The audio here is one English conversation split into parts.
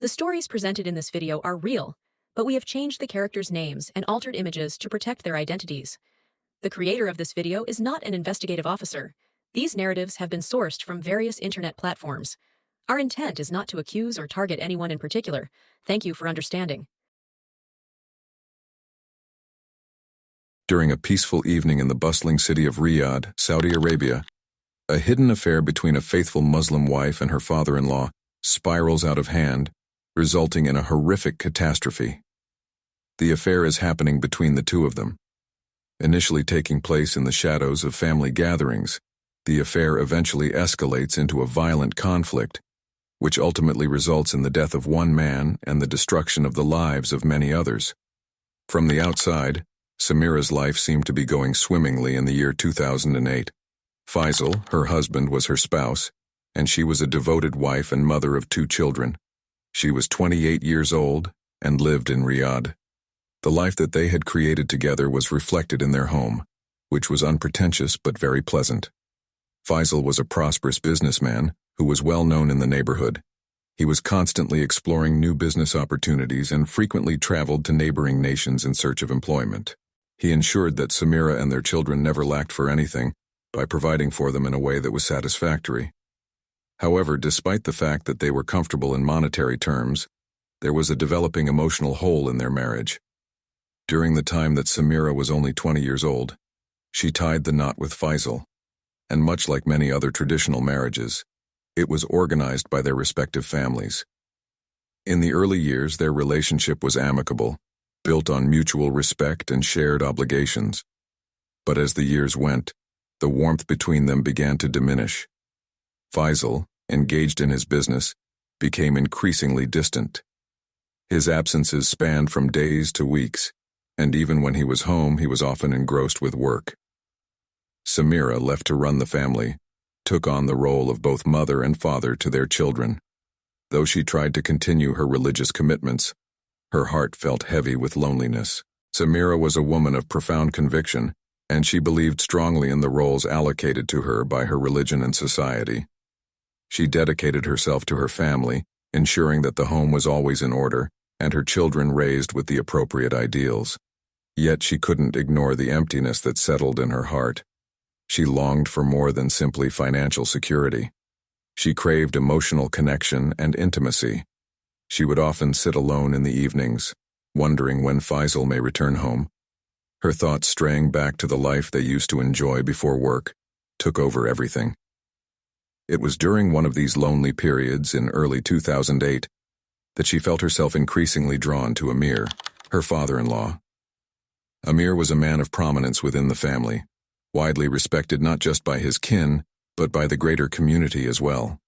The stories presented in this video are real, but we have changed the characters' names and altered images to protect their identities. The creator of this video is not an investigative officer. These narratives have been sourced from various internet platforms. Our intent is not to accuse or target anyone in particular. Thank you for understanding. During a peaceful evening in the bustling city of Riyadh, Saudi Arabia, a hidden affair between a faithful Muslim wife and her father-in-law spirals out of hand, resulting in a horrific catastrophe. The affair is happening between the two of them. Initially taking place in the shadows of family gatherings, the affair eventually escalates into a violent conflict, which ultimately results in the death of one man and the destruction of the lives of many others. From the outside, Samira's life seemed to be going swimmingly in the year 2008. Faisal, her husband, was her spouse, and she was a devoted wife and mother of 2 children. She was 28 years old and lived in Riyadh. The life that they had created together was reflected in their home, which was unpretentious but very pleasant. Faisal was a prosperous businessman who was well known in the neighborhood. He was constantly exploring new business opportunities and frequently traveled to neighboring nations in search of employment. He ensured that Samira and their children never lacked for anything by providing for them in a way that was satisfactory. However, despite the fact that they were comfortable in monetary terms, there was a developing emotional hole in their marriage. During the time that Samira was only 20 years old, she tied the knot with Faisal, and much like many other traditional marriages, it was organized by their respective families. In the early years, their relationship was amicable, built on mutual respect and shared obligations. But as the years went, the warmth between them began to diminish. Faisal, engaged in his business, became increasingly distant. His absences spanned from days to weeks, and even when he was home, he was often engrossed with work. Samira, left to run the family, took on the role of both mother and father to their children. Though she tried to continue her religious commitments, her heart felt heavy with loneliness. Samira was a woman of profound conviction, and she believed strongly in the roles allocated to her by her religion and society. She dedicated herself to her family, ensuring that the home was always in order and her children raised with the appropriate ideals. Yet she couldn't ignore the emptiness that settled in her heart. She longed for more than simply financial security. She craved emotional connection and intimacy. She would often sit alone in the evenings, wondering when Faisal may return home. Her thoughts, straying back to the life they used to enjoy before work, took over everything. It was during one of these lonely periods in early 2008 that she felt herself increasingly drawn to Amir, her father-in-law. Amir was a man of prominence within the family, widely respected not just by his kin, but by the greater community as well.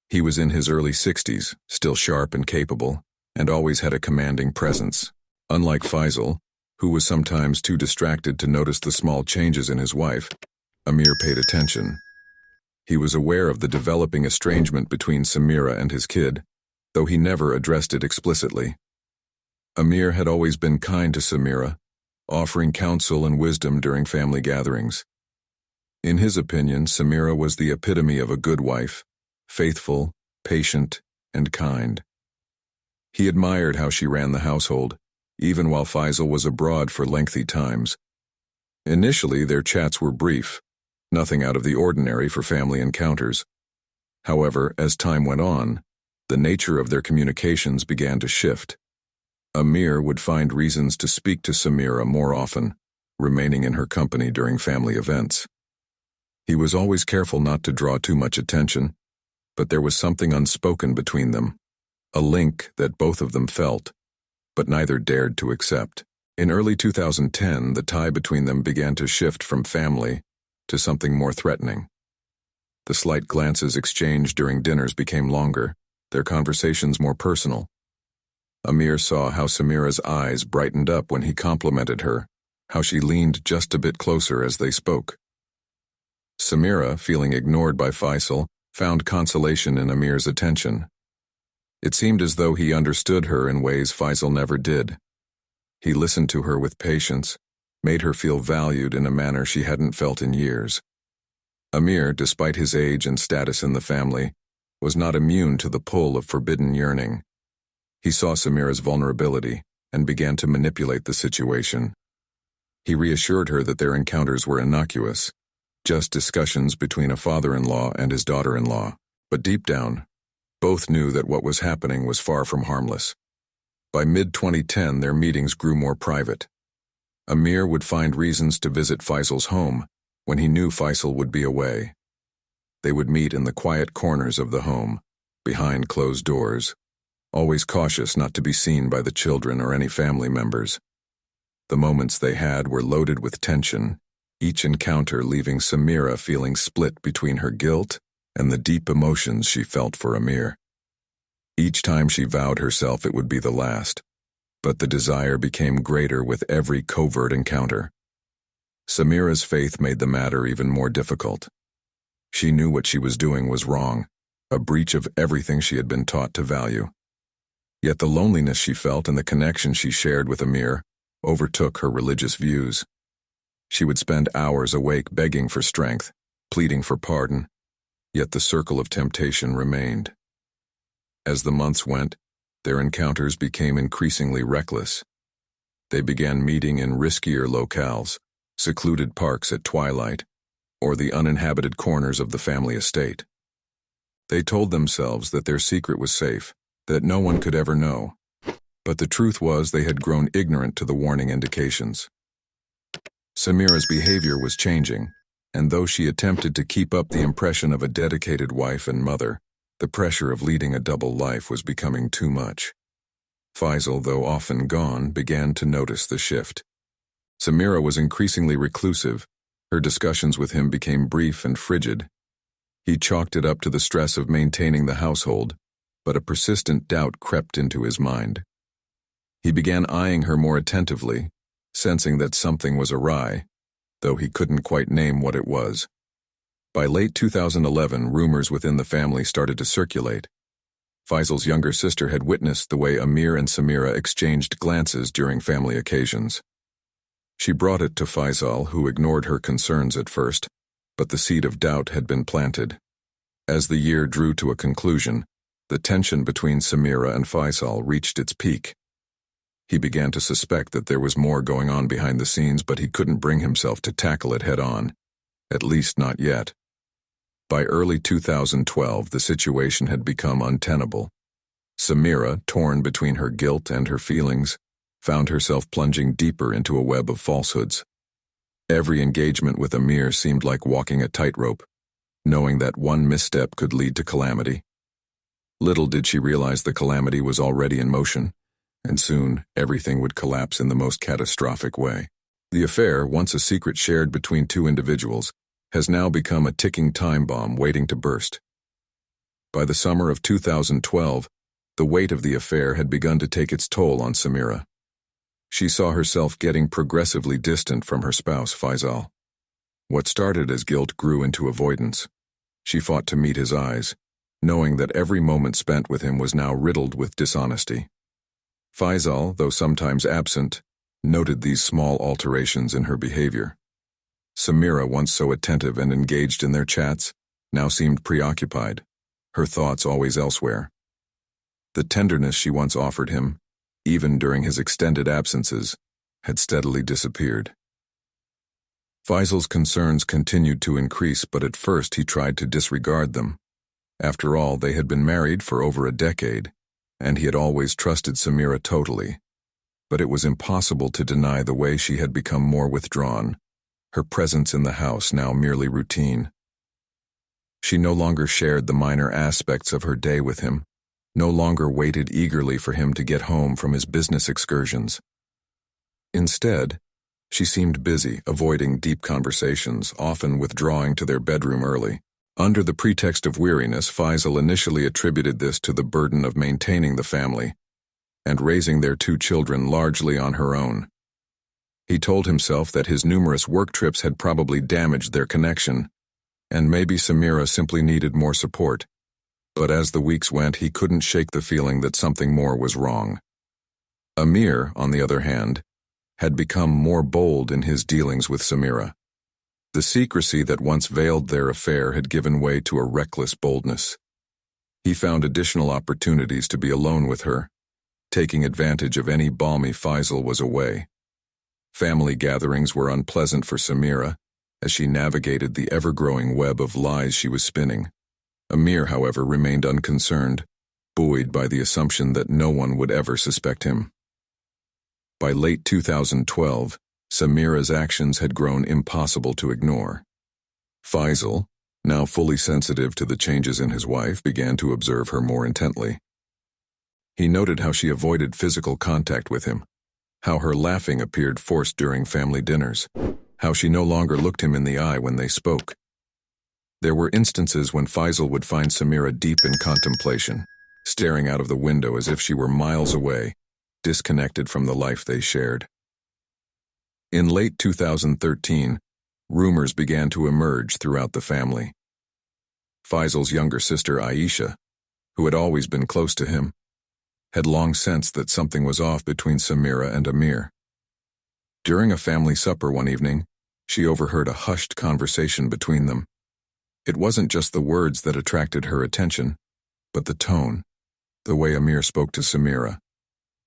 He was in his early 60s, still sharp and capable, and always had a commanding presence. Unlike Faisal, who was sometimes too distracted to notice the small changes in his wife, Amir paid attention. He was aware of the developing estrangement between Samira and his kid, though he never addressed it explicitly. Amir had always been kind to Samira, offering counsel and wisdom during family gatherings. In his opinion, Samira was the epitome of a good wife, faithful, patient, and kind. He admired how she ran the household, even while Faisal was abroad for lengthy times. Initially, their chats were brief, nothing out of the ordinary for family encounters. However, as time went on, the nature of their communications began to shift. Amir would find reasons to speak to Samira more often, remaining in her company during family events. He was always careful not to draw too much attention, but there was something unspoken between them, a link that both of them felt, but neither dared to accept. In early 2010, the tie between them began to shift from family to something more threatening. The slight glances exchanged during dinners became longer, their conversations more personal. Amir saw how Samira's eyes brightened up when he complimented her, how she leaned just a bit closer as they spoke. Samira, feeling ignored by Faisal, found consolation in Amir's attention. It seemed as though he understood her in ways Faisal never did. He listened to her with patience, made her feel valued in a manner she hadn't felt in years. Amir, despite his age and status in the family, was not immune to the pull of forbidden yearning. He saw Samira's vulnerability and began to manipulate the situation. He reassured her that their encounters were innocuous, just discussions between a father-in-law and his daughter-in-law. But deep down, both knew that what was happening was far from harmless. By mid-2010, their meetings grew more private. Amir would find reasons to visit Faisal's home when he knew Faisal would be away. They would meet in the quiet corners of the home, behind closed doors, always cautious not to be seen by the children or any family members. The moments they had were loaded with tension, each encounter leaving Samira feeling split between her guilt and the deep emotions she felt for Amir. Each time she vowed herself it would be the last, but the desire became greater with every covert encounter. Samira's faith made the matter even more difficult. She knew what she was doing was wrong, a breach of everything she had been taught to value. Yet the loneliness she felt and the connection she shared with Amir overtook her religious views. She would spend hours awake begging for strength, pleading for pardon, yet the circle of temptation remained. As the months went, their encounters became increasingly reckless. They began meeting in riskier locales, secluded parks at twilight, or the uninhabited corners of the family estate. They told themselves that their secret was safe, that no one could ever know. But the truth was they had grown ignorant to the warning indications. Samira's behavior was changing, and though she attempted to keep up the impression of a dedicated wife and mother, the pressure of leading a double life was becoming too much. Faisal, though often gone, began to notice the shift. Samira was increasingly reclusive. Her discussions with him became brief and frigid. He chalked it up to the stress of maintaining the household, but a persistent doubt crept into his mind. He began eyeing her more attentively, sensing that something was awry, though he couldn't quite name what it was. By late 2011, rumors within the family started to circulate. Faisal's younger sister had witnessed the way Amir and Samira exchanged glances during family occasions. She brought it to Faisal, who ignored her concerns at first, but the seed of doubt had been planted. As the year drew to a conclusion, the tension between Samira and Faisal reached its peak. He began to suspect that there was more going on behind the scenes, but he couldn't bring himself to tackle it head-on, at least not yet. By early 2012, the situation had become untenable. Samira, torn between her guilt and her feelings, found herself plunging deeper into a web of falsehoods. Every engagement with Amir seemed like walking a tightrope, knowing that one misstep could lead to calamity. Little did she realize the calamity was already in motion, and soon everything would collapse in the most catastrophic way. The affair, once a secret shared between two individuals, has now become a ticking time bomb waiting to burst. By the summer of 2012, the weight of the affair had begun to take its toll on Samira. She saw herself getting progressively distant from her spouse, Faisal. What started as guilt grew into avoidance. She fought to meet his eyes, knowing that every moment spent with him was now riddled with dishonesty. Faisal, though sometimes absent, noted these small alterations in her behavior. Samira, once so attentive and engaged in their chats, now seemed preoccupied, her thoughts always elsewhere. The tenderness she once offered him, even during his extended absences, had steadily disappeared. Faisal's concerns continued to increase, but at first he tried to disregard them. After all, they had been married for over a decade, and he had always trusted Samira totally. But it was impossible to deny the way she had become more withdrawn, her presence in the house now merely routine. She no longer shared the minor aspects of her day with him, no longer waited eagerly for him to get home from his business excursions. Instead, she seemed busy, avoiding deep conversations, often withdrawing to their bedroom early. Under the pretext of weariness, Faisal initially attributed this to the burden of maintaining the family and raising their two children largely on her own. He told himself that his numerous work trips had probably damaged their connection, and maybe Samira simply needed more support. But as the weeks went, he couldn't shake the feeling that something more was wrong. Amir, on the other hand, had become more bold in his dealings with Samira. The secrecy that once veiled their affair had given way to a reckless boldness. He found additional opportunities to be alone with her, taking advantage of any balmy Faisal was away. Family gatherings were unpleasant for Samira, as she navigated the ever-growing web of lies she was spinning. Amir, however, remained unconcerned, buoyed by the assumption that no one would ever suspect him. By late 2012, Samira's actions had grown impossible to ignore. Faisal, now fully sensitive to the changes in his wife, began to observe her more intently. He noted how she avoided physical contact with him, how her laughing appeared forced during family dinners, how she no longer looked him in the eye when they spoke. There were instances when Faisal would find Samira deep in contemplation, staring out of the window as if she were miles away, disconnected from the life they shared. In late 2013, rumors began to emerge throughout the family. Faisal's younger sister Aisha, who had always been close to him, had long sensed that something was off between Samira and Amir. During a family supper one evening, she overheard a hushed conversation between them. It wasn't just the words that attracted her attention, but the tone, the way Amir spoke to Samira,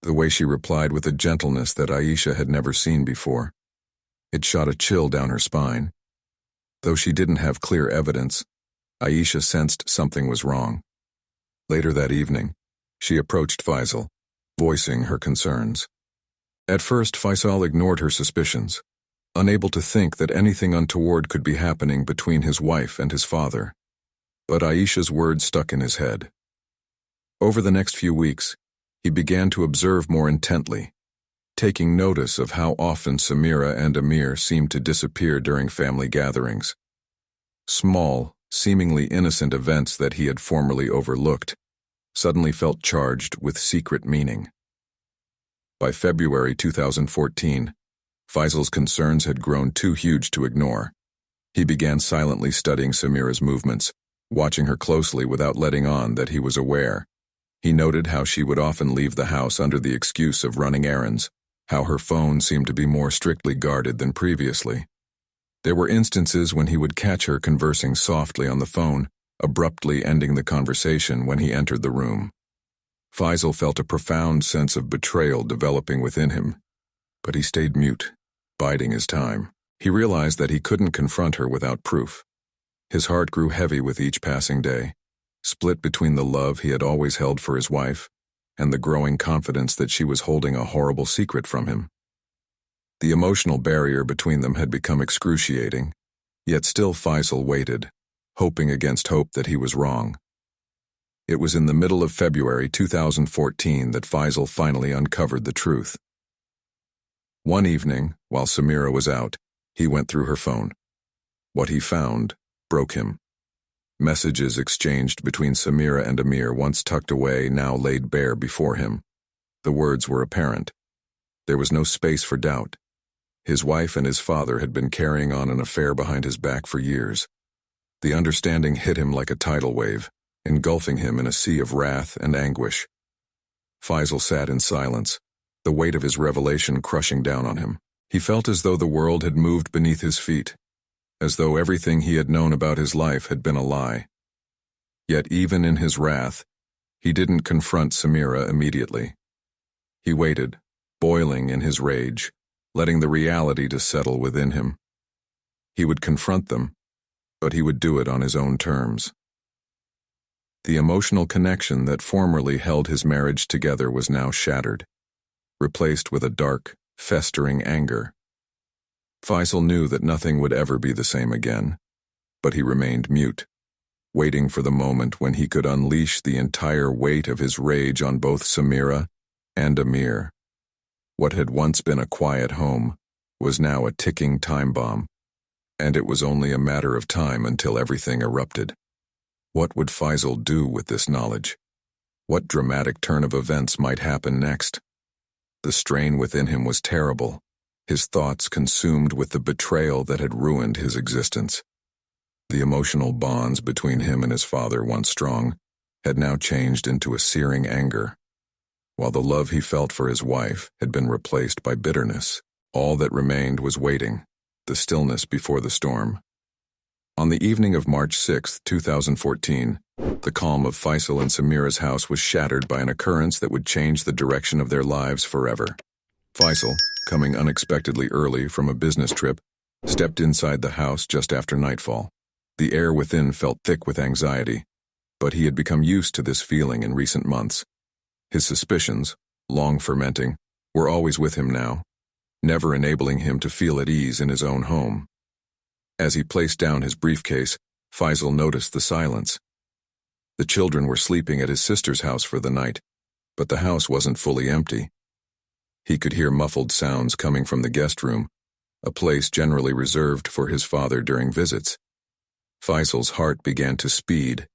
the way she replied with a gentleness that Aisha had never seen before. It shot a chill down her spine. Though she didn't have clear evidence, Aisha sensed something was wrong. Later that evening, she approached Faisal, voicing her concerns. At first, Faisal ignored her suspicions, unable to think that anything untoward could be happening between his wife and his father. But Aisha's words stuck in his head. Over the next few weeks, he began to observe more intently, taking notice of how often Samira and Amir seemed to disappear during family gatherings. Small, seemingly innocent events that he had formerly overlooked suddenly felt charged with secret meaning. By February 2014, Faisal's concerns had grown too huge to ignore. He began silently studying Samira's movements, watching her closely without letting on that he was aware. He noted how she would often leave the house under the excuse of running errands, how her phone seemed to be more strictly guarded than previously. There were instances when he would catch her conversing softly on the phone, abruptly ending the conversation when he entered the room. Faisal felt a profound sense of betrayal developing within him, but he stayed mute, biding his time. He realized that he couldn't confront her without proof. His heart grew heavy with each passing day, split between the love he had always held for his wife and the growing confidence that she was holding a horrible secret from him. The emotional barrier between them had become excruciating, yet still Faisal waited, hoping against hope that he was wrong. It was in the middle of February 2014 that Faisal finally uncovered the truth. One evening, while Samira was out, he went through her phone. What he found broke him. Messages exchanged between Samira and Amir, once tucked away, now laid bare before him. The words were apparent. There was no space for doubt. His wife and his father had been carrying on an affair behind his back for years. The understanding hit him like a tidal wave, engulfing him in a sea of wrath and anguish. Faisal sat in silence, the weight of his revelation crushing down on him. He felt as though the world had moved beneath his feet, as though everything he had known about his life had been a lie. Yet even in his wrath, he didn't confront Samira immediately. He waited, boiling in his rage, letting the reality to settle within him. He would confront them, but he would do it on his own terms. The emotional connection that formerly held his marriage together was now shattered, replaced with a dark, festering anger. Faisal knew that nothing would ever be the same again, but he remained mute, waiting for the moment when he could unleash the entire weight of his rage on both Samira and Amir. What had once been a quiet home was now a ticking time bomb, and it was only a matter of time until everything erupted. What would Faisal do with this knowledge? What dramatic turn of events might happen next? The strain within him was terrible, his thoughts consumed with the betrayal that had ruined his existence. The emotional bonds between him and his father, once strong, had now changed into a searing anger. While the love he felt for his wife had been replaced by bitterness, all that remained was waiting, the stillness before the storm. On the evening of March 6, 2014, The calm of Faisal and Samira's house was shattered by an occurrence that would change the direction of their lives forever. Faisal, coming unexpectedly early from a business trip, stepped inside the house just after nightfall. The air within felt thick with anxiety, but he had become used to this feeling in recent months. His suspicions, long fermenting, were always with him now, never enabling him to feel at ease in his own home. As he placed down his briefcase, Faisal noticed the silence. The children were sleeping at his sister's house for the night, but the house wasn't fully empty. He could hear muffled sounds coming from the guest room, a place generally reserved for his father during visits. Faisal's heart began to speed,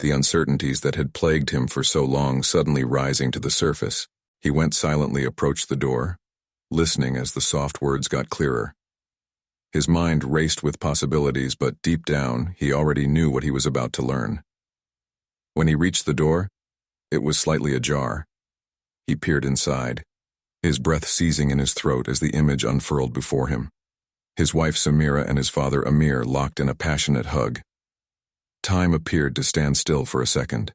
the uncertainties that had plagued him for so long suddenly rising to the surface. He went silently, approached the door, listening as the soft words got clearer. His mind raced with possibilities, but deep down, he already knew what he was about to learn. When he reached the door, it was slightly ajar. He peered inside, his breath seizing in his throat as the image unfurled before him. His wife Samira and his father Amir locked in a passionate hug. Time appeared to stand still for a second.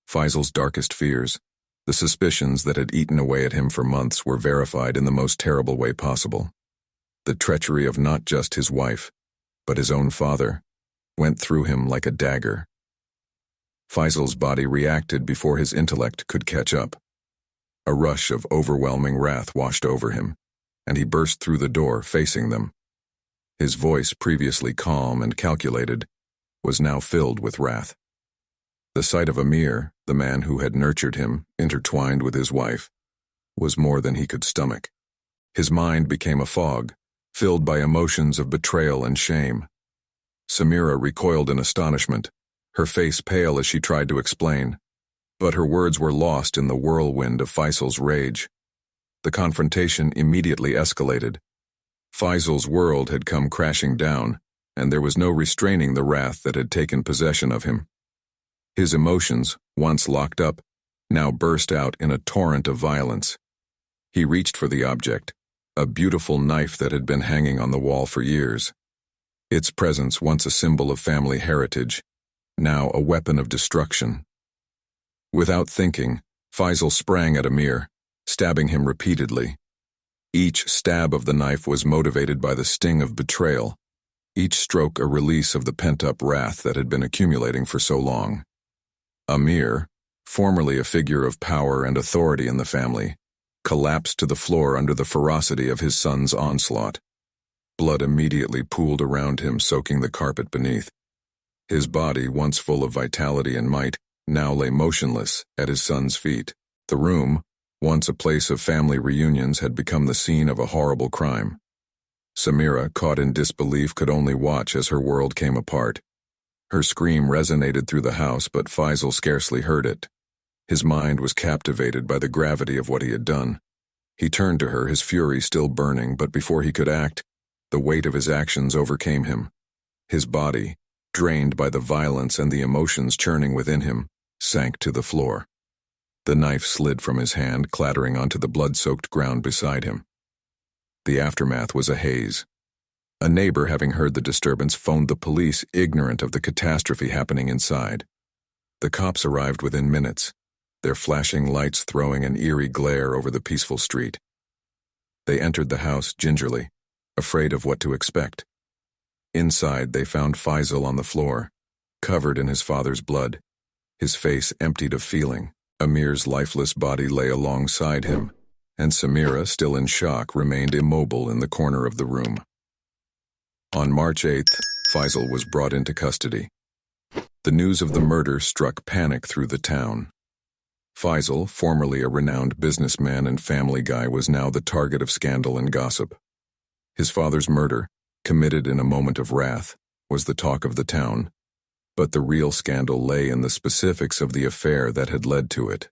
Faisal's darkest fears, the suspicions that had eaten away at him for months, were verified in the most terrible way possible. The treachery of not just his wife, but his own father, went through him like a dagger. Faisal's body reacted before his intellect could catch up. A rush of overwhelming wrath washed over him, and he burst through the door, facing them. His voice, previously calm and calculated, was now filled with wrath. The sight of Amir, the man who had nurtured him, intertwined with his wife, was more than he could stomach. His mind became a fog, filled by emotions of betrayal and shame. Samira recoiled in astonishment, her face pale as she tried to explain, but her words were lost in the whirlwind of Faisal's rage. The confrontation immediately escalated. Faisal's world had come crashing down, and there was no restraining the wrath that had taken possession of him. His emotions, once locked up, now burst out in a torrent of violence. He reached for the object, a beautiful knife that had been hanging on the wall for years. Its presence, once a symbol of family heritage, now a weapon of destruction. Without thinking, Faisal sprang at Amir, stabbing him repeatedly. Each stab of the knife was motivated by the sting of betrayal, each stroke a release of the pent-up wrath that had been accumulating for so long. Amir, formerly a figure of power and authority in the family, collapsed to the floor under the ferocity of his son's onslaught. Blood immediately pooled around him, soaking the carpet beneath. His body, once full of vitality and might, now lay motionless at his son's feet. The room, once a place of family reunions, had become the scene of a horrible crime. Samira, caught in disbelief, could only watch as her world came apart. Her scream resonated through the house, but Faisal scarcely heard it. His mind was captivated by the gravity of what he had done. He turned to her, his fury still burning, but before he could act, the weight of his actions overcame him. His body, drained by the violence and the emotions churning within him, sank to the floor. The knife slid from his hand, clattering onto the blood-soaked ground beside him. The aftermath was a haze. A neighbor, having heard the disturbance, phoned the police, ignorant of the catastrophe happening inside. The cops arrived within minutes, their flashing lights throwing an eerie glare over the peaceful street. They entered the house gingerly, afraid of what to expect. Inside, they found Faisal on the floor, covered in his father's blood, his face emptied of feeling. Amir's lifeless body lay alongside him, and Samira, still in shock, remained immobile in the corner of the room. On March 8th, Faisal was brought into custody. The news of the murder struck panic through the town. Faisal, formerly a renowned businessman and family guy, was now the target of scandal and gossip. His father's murder, committed in a moment of wrath, was the talk of the town, but the real scandal lay in the specifics of the affair that had led to it.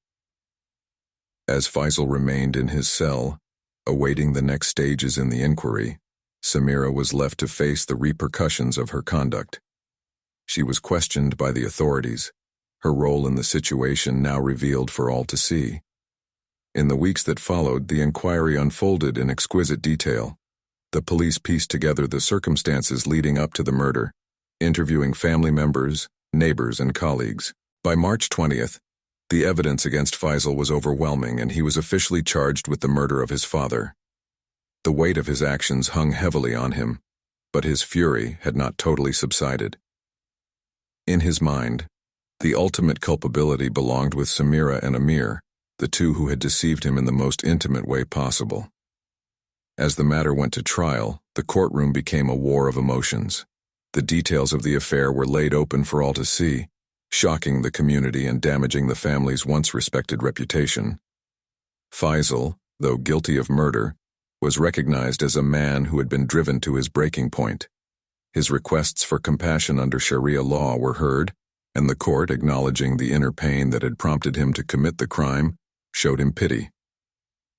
As Faisal remained in his cell, awaiting the next stages in the inquiry, Samira was left to face the repercussions of her conduct. She was questioned by the authorities, her role in the situation now revealed for all to see. In the weeks that followed, the inquiry unfolded in exquisite detail. The police pieced together the circumstances leading up to the murder, interviewing family members, neighbors, and colleagues. By March 20th, the evidence against Faisal was overwhelming and he was officially charged with the murder of his father. The weight of his actions hung heavily on him, but his fury had not totally subsided. In his mind, the ultimate culpability belonged with Samira and Amir, the two who had deceived him in the most intimate way possible. As the matter went to trial, the courtroom became a war of emotions. The details of the affair were laid open for all to see, shocking the community and damaging the family's once respected reputation. Faisal, though guilty of murder, was recognized as a man who had been driven to his breaking point. His requests for compassion under Sharia law were heard, and the court, acknowledging the inner pain that had prompted him to commit the crime, showed him pity.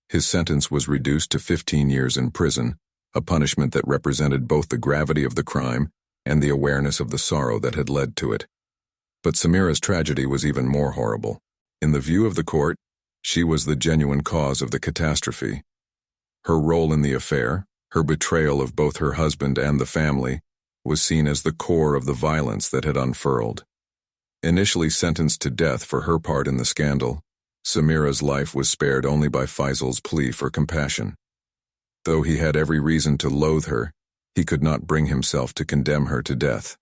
His sentence was reduced to 15 years in prison, a punishment that represented both the gravity of the crime and the awareness of the sorrow that had led to it. But Samira's tragedy was even more horrible. In the view of the court, she was the genuine cause of the catastrophe. Her role in the affair, her betrayal of both her husband and the family, was seen as the core of the violence that had unfurled. Initially sentenced to death for her part in the scandal, Samira's life was spared only by Faisal's plea for compassion. Though he had every reason to loathe her, he could not bring himself to condemn her to death.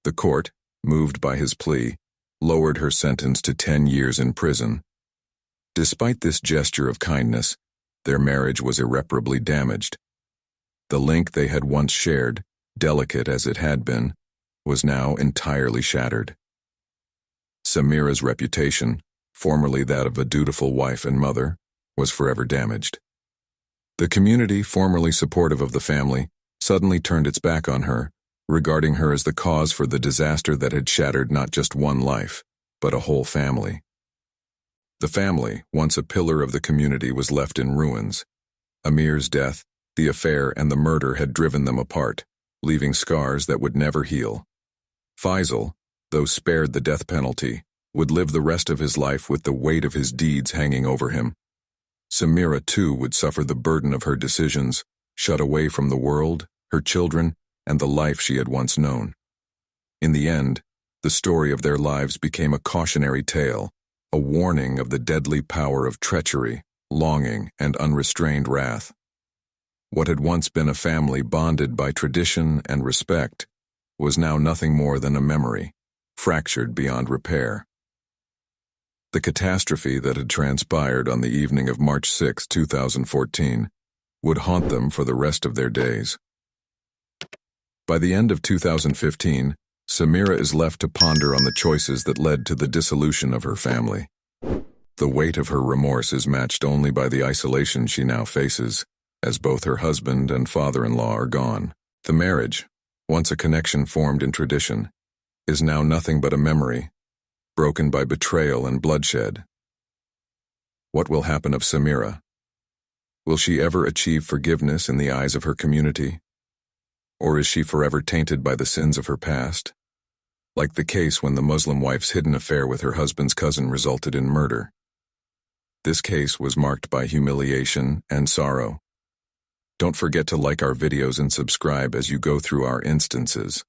The court, moved by his plea, lowered her sentence to 10 years in prison. Despite this gesture of kindness, their marriage was irreparably damaged. The link they had once shared, delicate as it had been, was now entirely shattered. Samira's reputation, formerly that of a dutiful wife and mother, was forever damaged. The community, formerly supportive of the family, suddenly turned its back on her, regarding her as the cause for the disaster that had shattered not just one life, but a whole family. The family, once a pillar of the community, was left in ruins. Amir's death, the affair, and the murder had driven them apart, leaving scars that would never heal. Faisal, though spared the death penalty, would live the rest of his life with the weight of his deeds hanging over him. Samira, too, would suffer the burden of her decisions, shut away from the world, her children, and the life she had once known. In the end, the story of their lives became a cautionary tale, a warning of the deadly power of treachery, longing, and unrestrained wrath. What had once been a family bonded by tradition and respect was now nothing more than a memory, fractured beyond repair. The catastrophe that had transpired on the evening of March 6, 2014, would haunt them for the rest of their days. By the end of 2015, Samira is left to ponder on the choices that led to the dissolution of her family. The weight of her remorse is matched only by the isolation she now faces, as both her husband and father-in-law are gone. The marriage, once a connection formed in tradition, is now nothing but a memory, broken by betrayal and bloodshed. What will happen of Samira? Will she ever achieve forgiveness in the eyes of her community? Or is she forever tainted by the sins of her past? Like the case when the Muslim wife's hidden affair with her husband's cousin resulted in murder. This case was marked by humiliation and sorrow. Don't forget to like our videos and subscribe as you go through our instances.